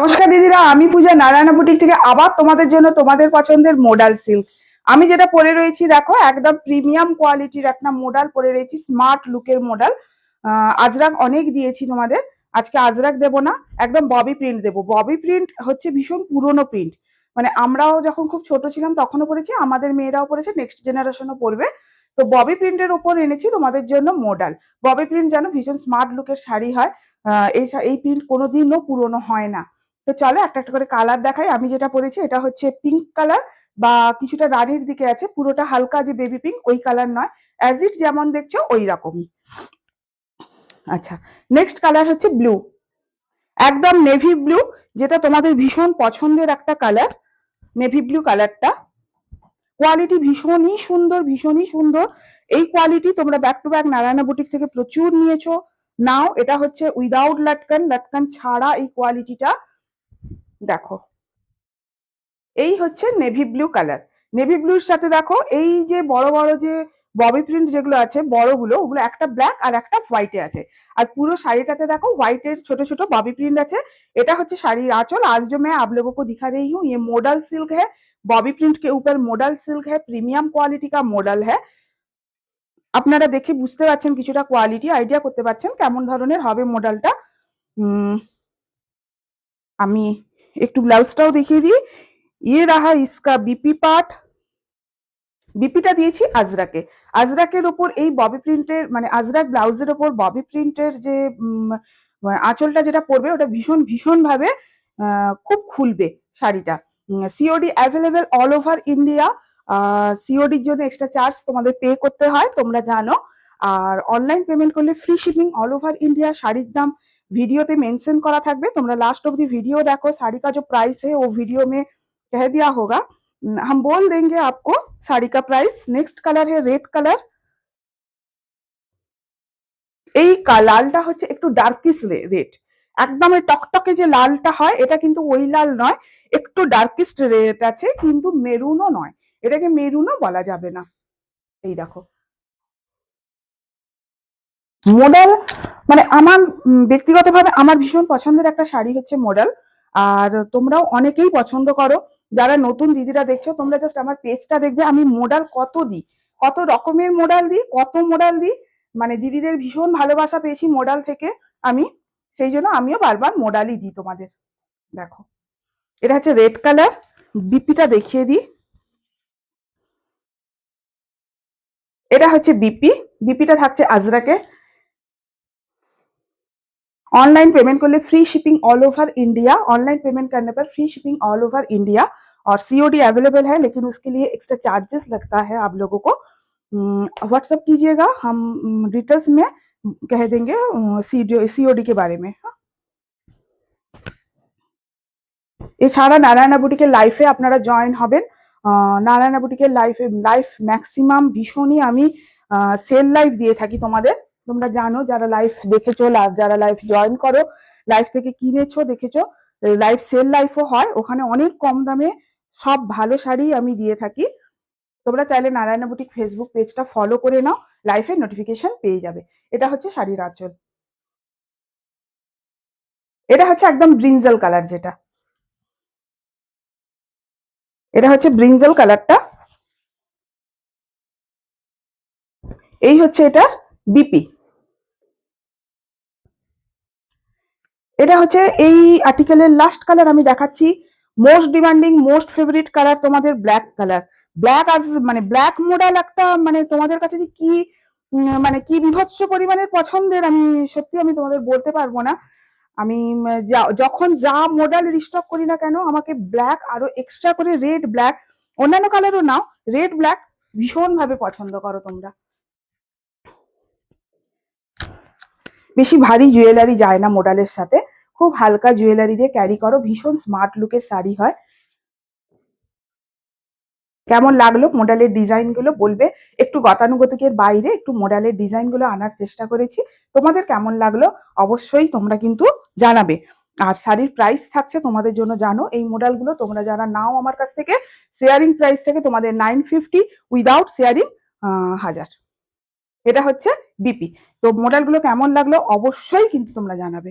নমস্কার দিদিরা, আমি পূজা নারায়ণা বুটিক থেকে আবার তোমাদের জন্য তোমাদের পছন্দের মোডাল সিল্ক। আমি যেটা পরে রয়েছি দেখো, একদম প্রিমিয়াম কোয়ালিটির একটা মোডাল পরে রয়েছি, স্মার্ট লুকের মোডাল। আজরাক অনেক দিয়েছি তোমাদের, আজকে আজরাক দেবো না, একদম ববি প্রিন্ট দেবো। ববি প্রিন্ট হচ্ছে ভীষণ পুরনো প্রিন্ট, মানে আমরাও যখন খুব ছোট ছিলাম তখনও পড়েছি, আমাদের মেয়েরাও পড়েছে, নেক্সট জেনারেশনও পড়বে। তো ববি প্রিন্টের উপর এনেছি তোমাদের জন্য মোডাল। ববি প্রিন্ট যেন ভীষণ স্মার্ট লুকের শাড়ি হয়। এই প্রিন্ট কোনোদিনও পুরনো হয় না। তো চলো একটা একটা করে কালার দেখাই। আমি যেটা পরেছি এটা হচ্ছে পিঙ্ক কালার, বা কিছুটা রানীর দিকে আছে, পুরোটা হালকা যে বেবি পিঙ্ক ওই কালার নয়, অ্যাজ ইট যেমন দেখছো ওই রকমই। আচ্ছা, নেক্সট কালার হচ্ছে ব্লু, একদম নেভি ব্লু, যেটা তোমাদের ভীষণ পছন্দের একটা কালার। নেভি ব্লু কালারটা কোয়ালিটি ভীষণই সুন্দর, ভীষণই সুন্দর। এই কোয়ালিটি তোমরা back to back Narayana boutique থেকে প্রচুর নিয়েছো। নাও এটা হচ্ছে উইদাউট লাটকান, লাটকান ছাড়া এই কোয়ালিটিটা দেখো। এই হচ্ছে নেভি ব্লু কালার। নেভি ব্লুর সাথে দেখো এই যে বড় বড় যে ববি প্রিন্ট যেগুলো আছে বড়গুলো, ওগুলো একটা ব্ল্যাক আর একটা হোয়াইটে আছে। আর পুরো শাড়িটাতে দেখো হোয়াইটের ছোট ছোট ববি প্রিন্ট আছে। এটা হচ্ছে শাড়ির आंचल। आज जो मैं आप लोगों को दिखा रही हूँ ये मॉडल सिल्क है, बॉबी प्रिंट के ऊपर मॉडल सिल्क है, प्रीमियम क्वालिटी का मॉडल है। আপনারা দেখে বুঝতে পারছেন, কিছুটা কোয়ালিটি আইডিয়া করতে পারছেন কেমন ধরনের হবে মডেলটা। আমি একটু ব্লাউজটাও দেখিয়ে দিই। ये रहा इसका बीपी पार्ट। বিপিটা দিয়েছি আজরাকে। আজরাকের ওপর এই ববি প্রিন্টের, মানে আজরাক ব্লাউজের ওপর ববি প্রিন্টের যে আঁচলটা যেটা পড়বে ওটা ভীষণ ভীষণ ভাবে খুব খুলবে শাড়িটা। COD available all over India. সিওডির জন্য এক্সট্রা চার্জ তোমাদের পে করতে হয়, তোমরা জানো। আর অনলাइन पेमेंट করলে free shipping all over India. শাড়ির দাম ভিডিওতে মেंशन করা থাকবে, তোমরা লাস্ট অব্দি ভিডিও দেখো। শাড়ি का जो प्राइस है वो वीडियो में कह दिया होगा, हम बोल देंगे आपको শাড়ি का प्राइस। नेक्स्ट कलर है रेड कलर। এই লালটা হচ্ছে একটু ডার্কিশ রেড, একদম টকটকে যে লালটা হয় এটা কিন্তু ওই লাল নয়, একটু ডার্কিশ রেড আছে, কিন্তু মেরুনও নয়, এটাকে মেরুনও বলা যাবে না। এই দেখো মডেল, মানে আমার ব্যক্তিগতভাবে আমার ভীষণ পছন্দের একটা শাড়ি হচ্ছে মডেল। আর তোমরাও অনেকেই পছন্দ করো। যারা নতুন দিদিরা দেখছো তোমরা জাস্ট আমার পেজটা দেখবে, আমি মডেল কত দিই, কত রকমের মডেল দিই, কত মডেল দিই। মানে দিদিদের ভীষণ ভালোবাসা পেয়েছি মডেল থেকে আমি, সেই জন্য আমিও বারবার মডেলই দিই তোমাদের। দেখো এটা হচ্ছে রেড কালার, বিপিটা দেখিয়ে দিই। এটা হচ্ছে বিপি, বিপিটা থাকছে আজরাকে। ऑनलाइन पेमेंट कर ले free shipping all over India. Online payment करने पर free shipping all over India. और सीओडी अवेलेबल है, लेकिन उसके लिए एक्स्ट्रा चार्जेस लगता है आप लोगों को। व्हाट्सअप कीजिएगा, हम डिटेल्स में कह देंगे सीओडी के बारे में। এছাড়া নারায়ণা বুটিকের লাইফে আপনারা জয়েন হবেন। নারায়ণা বুটিকের লাইফ ম্যাক্সিমাম ভীষণই আমি সেল লাইভ দিয়ে থাকি তোমাদের, তোমরা জানো যারা লাইভ দেখেছো, যারা লাইভ জয়েন করো, লাইভ থেকে কিনেছো দেখেছো, লাইভ সেল লাইফও হয়, ওখানে অনেক কম দামে সব ভালো শাড়ি আমি দিয়ে থাকি। তোমরা চাইলে নারায়ণা বুটিক ফেসবুক পেজটা ফলো করে নাও, লাইভের নোটিফিকেশন পেয়ে যাবে। এটা হচ্ছে শাড়ির আঁচল। এটা হচ্ছে একদম ব্রিঞ্জাল কালার, যেটা এটা হচ্ছে ব্রিঞ্জাল কালারটা। এই হচ্ছে এটা বিপি। এটা হচ্ছে এই আর্টিকেলের লাস্ট কালার আমি দেখাচ্ছি। Most demanding most favourite colour তোমাদের ব্ল্যাক কালার। ব্ল্যাক আজ মানে ব্ল্যাক মডেল একটা, মানে তোমাদের কাছে যে কি মানে কি বিভৎস পরিমাণের পছন্দের, আমি সত্যি আমি তোমাদের বলতে পারবো না। আমি যখন যা মডেল রিস্টক করি না কেন, আমাকে ব্ল্যাক আরো এক্সট্রা করে রেড ব্ল্যাক, অন্যান্য কালারও নাও, রেড ব্ল্যাক ভীষণ ভাবে পছন্দ করো তোমরা। বেশি ভারী জুয়েলারি যায় না মডেলের সাথে, খুব হালকা জুয়েলারি দিয়ে ক্যারি করো, ভীষণ স্মার্ট লুকের শাড়ি হয়। কেমন লাগলো মডেলের ডিজাইন গুলো বলবে। একটু গতানুগতিকের বাইরে একটু মডেলের ডিজাইন গুলো আনার চেষ্টা করেছি, তোমাদের কেমন লাগলো অবশ্যই তোমরা কিন্তু জানাবে। আর শাড়ির প্রাইস থাকছে তোমাদের জন্য, জানো এই মডেল গুলো তোমরা যারা নাও আমার কাছ থেকে, শেয়ারিং প্রাইস থেকে তোমাদের 950, উইদাউট শেয়ারিং 1000। এটা হচ্ছে বিপি। তো মডেল গুলো কেমন লাগলো অবশ্যই কিন্তু তোমরা জানাবে।